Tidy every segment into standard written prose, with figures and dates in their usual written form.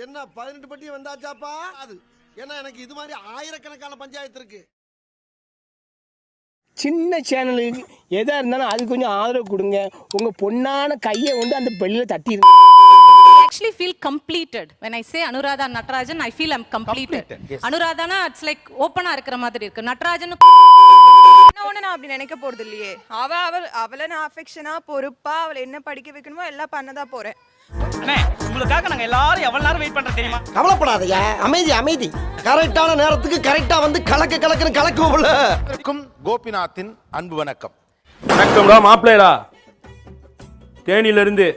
என்ன 18 பட்டி வந்தாச்சாப்பா? அது ஏன்னா எனக்கு இது மாதிரி ஆயிரக்கணக்கான பஞ்சாயத்து இருக்கு. சின்ன சேனலுக்கு எதாக இருந்தாலும் அது கொஞ்சம் ஆதரவு கொடுங்க. உங்கள் பொண்ணான கையை வந்து அந்த பெல்லில் தட்டிடுங்க. I actually feel completed. When I say Anuradha Natarajan, I feel I'm completed. Yes. Anuradhana, it's like open-ஆ இருக்கிற மாதிரி இருக்கு. Natarajan ஒண்ணு நான் அப்படி நினைக்க போறது இல்லையே. அவளை நான் அஃபெக்ஷனா பொறுப்பா அவளை என்ன படிக்க வைக்கணுமோ எல்லாம் பண்ணதா போறேன். அண்ணே, உங்களுக்காக நாங்க எல்லாரும் எவ்வளவு நேரம் வெயிட் பண்றோம் தெரியுமா? கவலைப்படாதயா, அமைதி அமைதி. கரெக்டான நேரத்துக்கு கரெக்டா வந்து கலக்குன்னு கலக்குவோம்ல. கோபிநாத்தின் அன்பு வணக்கம். வணக்கம்டா மாப்பிள்ளைடா, தேனியில இருந்து.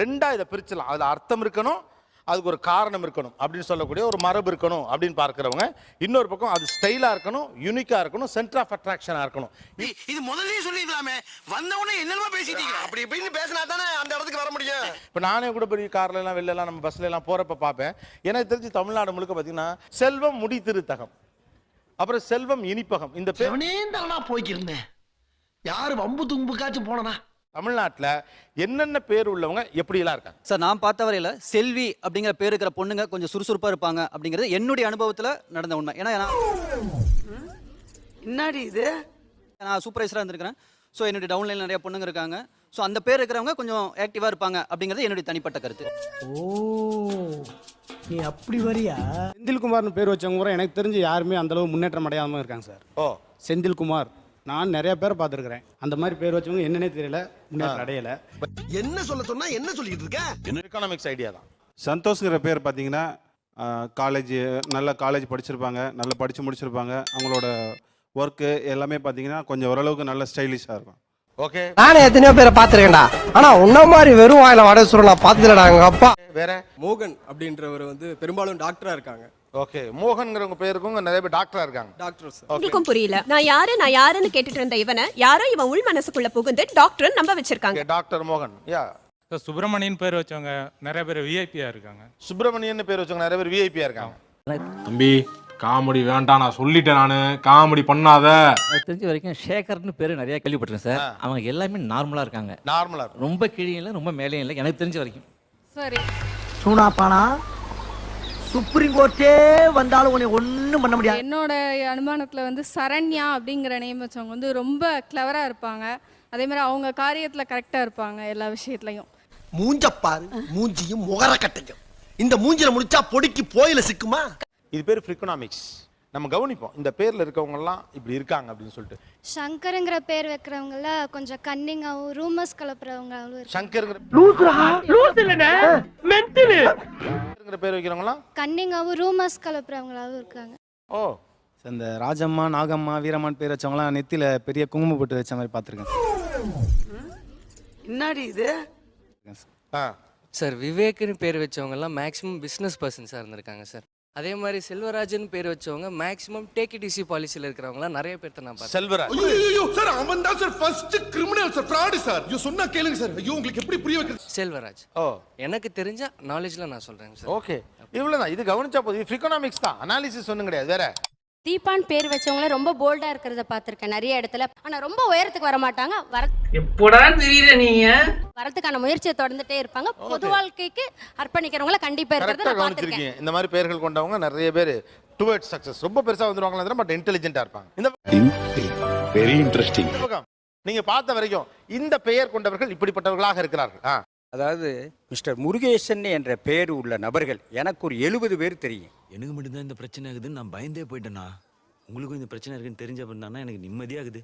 ரெண்டா இதை பிரிச்சலாம். அதுல அர்த்தம் இருக்கணும், அதுக்கு ஒரு காரணம் இருக்கணும் அப்படின்னு சொல்லக்கூடிய ஒரு மரபு இருக்கணும் அப்படின்னு பார்க்கிறவங்க. இன்னொரு பக்கம் அது ஸ்டைலா இருக்கணும், யூனிக்கா இருக்கணும், சென்டர் ஆஃப் அட்ராக்ஷனா இருக்கணும். இது முதல்லயே சொல்லிடலாமே, வந்தவொடனே என்னமா பேசிட்டீங்க? அப்படி இப்படின்னு பேசினா தானே அந்த இடத்துக்கு வர முடியும். இப்போ நானே கூட பெரிய கார்ல எல்லாம் வெளில எல்லாம் நம்ம பஸ்ல எல்லாம் போறப்ப பார்ப்பேன். எனக்கு தெரிஞ்சு தமிழ்நாடு முழுக்க பார்த்தீங்கன்னா செல்வம் முடி திருத்தகம், அப்புறம் செல்வம் இனிப்பகம், இந்த பேர் போய்க்கிருந்தேன். யாரு வம்பு தும்புக்காச்சும் போனா தமிழ்நாட்டில் என்னென்ன பேர் உள்ளவங்க எப்படி எல்லாம் இருக்காங்க சார்? நான் பார்த்த வரையில செல்வி அப்படிங்கிற பேர் இருக்கிற பொண்ணுங்க கொஞ்சம் சுறுசுறுப்பா இருப்பாங்க அப்படிங்கிறது என்னுடைய அனுபவத்தில் நடந்த உண்மை. ஏன்னா என்னடி இது, நான் சூப்பர்வைசராக இருந்திருக்கிறேன். ஸோ என்னுடைய டவுன்லைனில் நிறைய பொண்ணுங்க இருக்காங்க. ஸோ அந்த பேர் இருக்கிறவங்க கொஞ்சம் ஆக்டிவாக இருப்பாங்க அப்படிங்கிறது என்னுடைய தனிப்பட்ட கருத்து. ஓ, நீ அப்படி வரியா? செந்தில்குமார்னு பேர் வச்சவங்க கூட எனக்கு தெரிஞ்சு யாருமே அந்த அளவு முன்னேற்றம் அடையாமல் இருக்காங்க சார். ஓ, செந்தில்குமார் நான் நிறைய பேரை பார்த்துருக்கிறேன். அந்த மாதிரி பேர் வச்சவங்க என்னன்னே தெரியல, முன்னேற்றம் அடையலை. என்ன சொன்னா என்ன சொல்லிட்டு இருக்க? எக்கனாமிக்ஸ் ஐடியா தான். சந்தோஷ்ங்கிற பேர் பார்த்தீங்கன்னா காலேஜ் நல்ல காலேஜ் படிச்சிருப்பாங்க, நல்லா படித்து முடிச்சிருப்பாங்க. அவங்களோட ஒர்க்கு எல்லாமே பார்த்தீங்கன்னா கொஞ்சம் ஓரளவுக்கு நல்ல ஸ்டைலிஷாக இருக்கும். ஓகே, நானே எத்தனையோ பேரை பார்த்துருக்கேன்டா. ஆனா உன்ன மாதிரி வெறும் வாயில வடை சுருள் நான் பார்த்ததுலடா. எங்க அப்பா வேற மோகன் அப்படின்றவர் வந்து பெரும்பாலும் டாக்டரா இருக்காங்க. ஓகே, மோகன்ங்கிறவங்க பேருக்கும் நிறைய பேர் டாக்டரா இருக்காங்க. Doctor sir. உங்களுக்கும் புரியல. நான் யாருன்னு கேட்டுட்டு இருந்த இவனை யாரோ இவன் உள் மனசுக்குள்ள புகுந்து டாக்டர் நம்ப வச்சிருக்காங்க. டாக்டர் மோகன். யா, சுப்பிரமணியன் பேர் வச்சவங்க நிறைய பேர் விஐபியா இருக்காங்க. சுப்பிரமணியன் பேர் வச்சவங்க நிறைய பேர் விஐபியா இருக்காங்க. தம்பி காமெடி வேண்டாம், நான் சொல்லிட்டேன், நானு காமெடி பண்ணாத. தெரிஞ்ச வரைக்கும் சேகர்னு பேரு நிறைய கேள்விப்பட்டிருக்கேன் சார். அவங்க எல்லாமே நார்மலா இருக்காங்க. நார்மலா ரொம்ப கீழே இல்லை, ரொம்ப மேலேயும் இல்லை, எனக்கு தெரிஞ்ச வரைக்கும். சரி. சூனாப்பானா சுப்ரீம் கோர்ட்டே வந்தாலும் உன்னை ஒன்றும் பண்ண முடியாது. என்னோட அனுமானத்தில் வந்து சரண்யா அப்படிங்கிற நேம் வச்சவங்க வந்து ரொம்ப கிளவராக இருப்பாங்க. அதே மாதிரி அவங்க காரியத்தில் கரெக்டாக இருப்பாங்க எல்லா விஷயத்துலையும். மூஞ்சப்பாரு, மூஞ்சியும் முகர கட்டையும். இந்த மூஞ்சில முடிச்சா பொடிக்கு போயில சிக்குமா? இது பேர் ஃப்ரிகோனாமிக்ஸ். நம்ம கவனிப்போம் இந்த பேர்ல இருக்கவங்க எல்லாம் இப்படி இருக்காங்க அப்படின்னு சொல்லிட்டு. சங்கர்ங்கிற பேர் வைக்கிறவங்கள கொஞ்சம் கன்னிங்காவும் ரூமர்ஸ் கலப்புறவங்களும். சங்கர்ங்கிற பேர் வைக்கிறவங்களாம் கன்னிங்காவும் ரூமர்ஸ் கலப்புறவங்களாவும் இருக்காங்க. ஓ, இந்த ராஜம்மா, நாகம்மா, வீரம்மான் பேர் வச்சவங்களாம் நெத்தியில பெரிய குங்குமம் போட்டு வச்ச மாதிரி பார்த்துருக்கேன். என்னடி இது சார், விவேக்னு பேர் வச்சவங்க எல்லாம் மேக்ஸிமம் பிசினஸ் பர்சன்ஸாக இருந்திருக்காங்க சார். அதே மாதிரி செல்வராஜன் பேர் வச்சவங்க மேக்ஸிமம் டேக் இட் ஈஸி பாலிசியில் இருக்கிறவங்களாம் நிறைய பேர் நான் பார்த்தேன். செல்வராஜ். ஐயோ சார், அவன் தான் sir first criminal sir, fraud sir. ஐயோ சொன்னா கேளுங்க சார். ஐயோ உங்களுக்கு எப்படி புரிய வைக்கிறது? செல்வராஜ். ஓ, எனக்கு தெரிஞ்ச நாலேஜ்ல நான் சொல்றேன் சார். ஓகே, இவ்வளவுதான். இது கவனிச்சா போதும். இது ஃப்ரிகோனாமிக்ஸ் தான், அனாலிசிஸ் ஒன்றும் கிடையாது. வேற தீபான் பேர் வச்சவங்கள ரொம்ப போல்டா இருக்கிறத பார்த்திருக்கேன் நிறைய இடத்துல. ஆனா ரொம்ப உயரத்துக்கு வர மாட்டாங்க. எப்படா தெரியல நீங்க வரதுக்கான முயற்சியை தொடர்ந்துட்டே இருப்பாங்க. பொது வாழ்க்கைக்கு அர்ப்பணிக்கிறவங்கள கண்டிப்பா இருக்கிறத நான் பார்த்திருக்கேன். இந்த மாதிரி பேர்கள் கொண்டவங்க நிறைய பேர் டுவர்ட்ஸ் சக்சஸ் ரொம்ப பெருசா வந்துருவாங்களா, பட் இன்டெலிஜென்ட்டா இருப்பாங்க. இந்த வெரி இன்ட்ரெஸ்டிங். நீங்க பார்த்த வரைக்கும் இந்த பெயர் கொண்டவர்கள் இப்படிப்பட்டவர்களாக இருக்கிறார்கள். அதாவது மிஸ்டர் முருகேசன் என்ற பேர் உள்ள நபர்கள் எனக்கு ஒரு 70 பேர் தெரியும். எனக்கு மட்டும்தான் இந்த பிரச்சனை ஆகுதுன்னு நான் பயந்தே போயிட்டேன்னா, உங்களுக்கும் இந்த பிரச்சனை இருக்குன்னு தெரிஞ்ச பண்ணா எனக்கு நிம்மதியாகுது.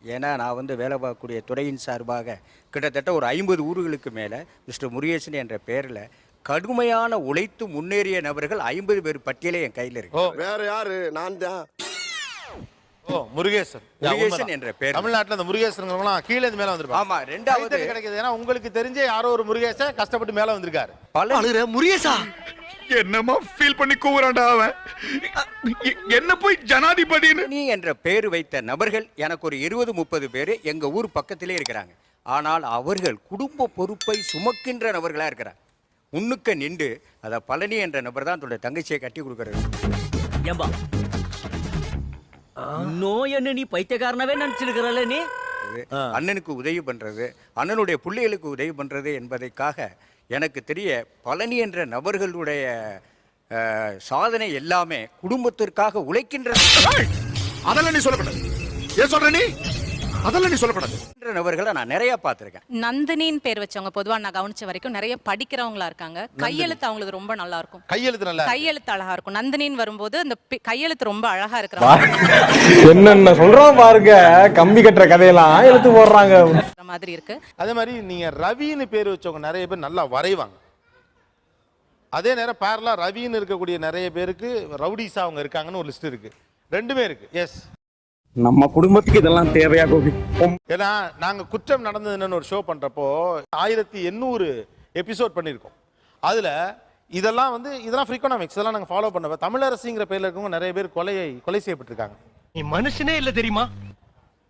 ஏன்னா நான் வந்து வேலை பார்க்கக்கூடிய துறையின் சார்பாக கிட்டத்தட்ட ஒரு 50 ஊர்களுக்கு மேலே மிஸ்டர் முருகேசன் என்ற பெயரில் கடுமையான உழைத்து முன்னேறிய நபர்கள் 50 பேர் பட்டியலே என் கையில் இருக்கு. வேற யாரு? நான் தான். ஓ, முருகேசன். முருகேசன் என்ற பேர் தமிழ்நாட்டில் அந்த முருகேசன்லாம் கீழே இருந்து மேல வந்திருப்பாங்க. ஆமா, ரெண்டாவது கிடைக்குது. ஏன்னா உங்களுக்கு தெரிஞ்ச யாரோ ஒரு முருகேசன் கஷ்டப்பட்டு மேல வந்திருக்காரு. அழுற முருகேசா என்னமா ஃபீல் பண்ணி கூவுறான்டா அவன். என்ன போய் ஜனாதிபதின்னு நீ என்ற பேர் வைத்த நபர்கள் எனக்கு ஒரு 20-30 பேர் எங்க ஊர் பக்கத்திலே இருக்கிறாங்க. ஆனால் அவர்கள் குடும்ப பொறுப்பை சுமக்கின்ற நபர்களா இருக்கிறாங்க. முன்னுக்க நின்று அத பழனி என்ற நபர் தான் தன்னுடைய தங்கச்சியை கட்டி கொடுக்கறது. ஏம்பா இன்னும் என்ன நீ பைத்தியக்காரனவே நினைச்சிருக்கிறல்ல நீ? பண்றது, அண்ணனுக்கு உதவி பண்றது, அண்ணனுடைய பிள்ளைகளுக்கு உதவி பண்றது என்பதைக்காக எனக்கு தெரிய பழனி என்ற நபர்களுடைய சாதனை எல்லாமே குடும்பத்திற்காக உழைக்கின்ற அதெல்லாம் நீ சொல்லக்கூடாது. ஏன் சொல்ற நீ? அதெல்லாம் நீ சொல்லக்கூடாது. நபர்களை நான் நிறைய பார்த்திருக்கேன். நந்தினின்னு பேர் வச்சவங்க பொதுவா நான் கவனிச்ச வரைக்கும் நிறைய படிக்கிறவங்களா இருக்காங்க. கையெழுத்து அவங்களுக்கு ரொம்ப நல்லா இருக்கும். கையெழுத்து அழகா இருக்கும். நந்தினின்னு வரும்போது அந்த கையெழுத்து ரொம்ப அழகா இருக்கிற என்னென்ன சொல்றோம் பாருங்க, கம்பி கட்டுற கதையெல்லாம் எழுத்து போடுறாங்க மாதிரி இருக்கு. அதே மாதிரி நீங்க ரவின்னு பேர் வச்சவங்க நிறைய பேர் நல்லா வரைவாங்க. அதே நேரம் பேரலா ரவின்னு இருக்கக்கூடிய நிறைய பேருக்கு ரவுடிஸா அவங்க இருக்காங்கன்னு ஒரு லிஸ்ட் இருக்கு. ரெண்டுமே இருக்கு. எஸ், நம்ம குடும்பத்துக்கு இதெல்லாம் தேவையா கோபி? ஏன்னா நாங்க குற்றம் நடந்ததுன்னு ஒரு ஷோ பண்றப்போ 1800 எபிசோட் பண்ணியிருக்கோம். அதுல இதெல்லாம் இதெல்லாம் ஃப்ரீகோனாமிக்ஸ் இதெல்லாம் நாங்க ஃபாலோ பண்ணப்ப தமிழரசிங்கிற பேர்ல இருக்கவங்க நிறைய பேர் கொலை செய்யப்பட்டிருக்காங்க. நீ மனுஷனே இல்ல தெரியுமா?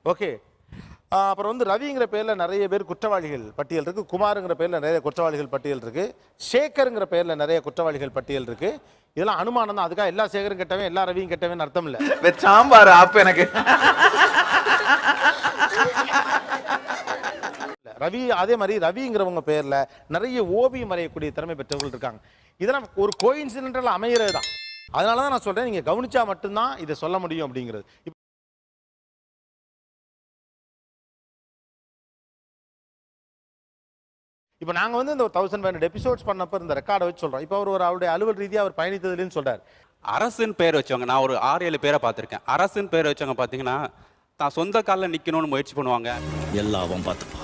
ஓகே. அப்புறம் ரவிங்கிற பேர்ல நிறைய பேர் குற்றவாளிகள் பட்டியல் இருக்கு. குமாருங்கிற பேர்ல நிறைய குற்றவாளிகள் பட்டியல் இருக்கு. சேகருங்கிற பேர்ல நிறைய குற்றவாளிகள் பட்டியல் இருக்கு. இதெல்லாம் அனுமானம் தான். அதுக்காக எல்லா சேகரும் கெட்டவன் எல்லா ரவியும் கெட்டவன் அர்த்தம் இல்ல. சாம்பார் அப்ப எனக்கு ரவி அதே மாதிரி ரவிங்கிறவங்க பேர்ல நிறைய ஓவியம் வரையக்கூடிய திறமை பெற்றவர்கள் இருக்காங்க. இதெல்லாம் ஒரு கோயின்சிடென்டல் அமைகிறது தான். அதனாலதான் நான் சொல்றேன், நீங்க கவனிச்சா மட்டும்தான் இதை சொல்ல முடியும் அப்படிங்கிறது. இப்போ நாங்கள் இந்த 1500 எபிசோட்ஸ் பண்ணப்போ இந்த ரெக்கார்டை வச்சு சொல்கிறோம். இப்போ அவருடைய அலுவல் ரீதியாக அவர் பயணித்ததுன்னு சொல்கிறார். அரசுன்னு பேர் வச்சவங்க நான் ஒரு 6-7 பேரை பார்த்துருக்கேன். அரசுன்னு பேர் வச்சவங்க பார்த்தீங்கன்னா தான் சொந்த காலில் நிற்கணும்னு முயற்சி பண்ணுவாங்க. எல்லாவும் பார்த்துப்பா,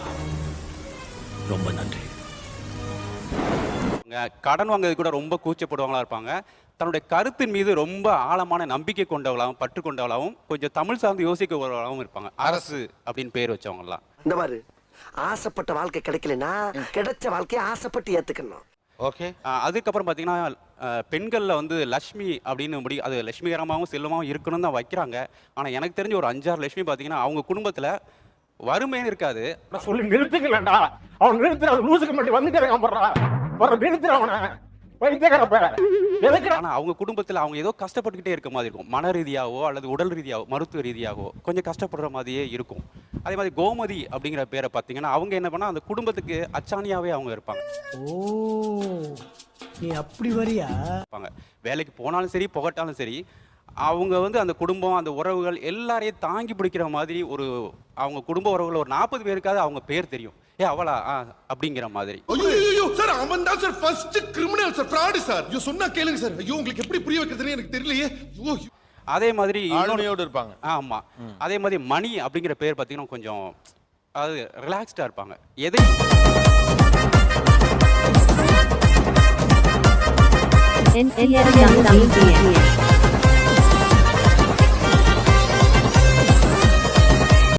ரொம்ப நன்றி. கடன் வாங்குறது கூட ரொம்ப கூச்சப்படுவாங்களா இருப்பாங்க. தன்னுடைய கருத்தின் மீது ரொம்ப ஆழமான நம்பிக்கை கொண்டவளாகவும் பற்று கொண்டவளாகவும் கொஞ்சம் தமிழ் சார்ந்து யோசிக்கிறவர்களாகவும் இருப்பாங்க. அரசு அப்படின்னு பேர் வச்சவங்கலாம். இந்த மாதிரி ஆசைப்பட்ட வாழ்க்கை கிடைக்கலனா கிடைச்ச வாழ்க்கையை ஆசைப்பட்டு ஏத்துக்கணும். ஓகே. அதுக்கப்புறம் பார்த்தீங்கன்னா பெண்களில் லட்சுமி அப்படின்னு அது லட்சுமிகரமாகவும் செல்வமாகவும் இருக்கணும்னு தான் வைக்கிறாங்க. ஆனால் எனக்கு தெரிஞ்ச ஒரு 5-6 லட்சுமி பார்த்தீங்கன்னா அவங்க குடும்பத்தில் வறுமைன்னு இருக்காது. சொல்லி நிறுத்துக்கலடா, அவன் நிறுத்துற லூசுக்கு மட்டும் வந்துட்டே நிறுத்துறவன. ஆனா அவங்க குடும்பத்துல அவங்க ஏதோ கஷ்டப்பட்டுக்கிட்டே இருக்க மாதிரி இருக்கும். மன ரீதியாவோ அல்லது உடல் ரீதியாவோ மருத்துவ ரீதியாவோ கொஞ்சம் கஷ்டப்படுற மாதிரியே இருக்கும். அதே மாதிரி கோமதி அப்படிங்கிற பேரை பார்த்தீங்கன்னா அவங்க என்ன பண்ணா அந்த குடும்பத்துக்கு அச்சாணியாவே அவங்க இருப்பாங்க. நீ அப்படி வரியா? வேலைக்கு போனாலும் சரி புகட்டாலும் சரி அவங்க அந்த குடும்பம் அந்த உறவுகள் எல்லாரையும் தாங்கி பிடிக்கிற மாதிரி ஒரு அவங்க குடும்ப உறவுகள் ஒரு 40 பேருக்காவது அவங்க பேர் தெரியும். அவளா அப்படிங்கிற மாதிரி. ஐயோ சார், அவன் தான் sir first criminal sir, fraud sir. ஐயோ சொன்னா கேளுங்க சார். ஐயோ உங்களுக்கு எப்படி புரிய வைக்கிறதுன்னு எனக்கு தெரியலையே. அதே மாதிரி ஆளுமையோடு இருப்பாங்க. ஆமா. அதே மாதிரி மணி அப்படிங்கிற பேர் பார்த்தீங்கன்னா கொஞ்சம் அது ரிலாக்ஸ்டா இருப்பாங்க. எதை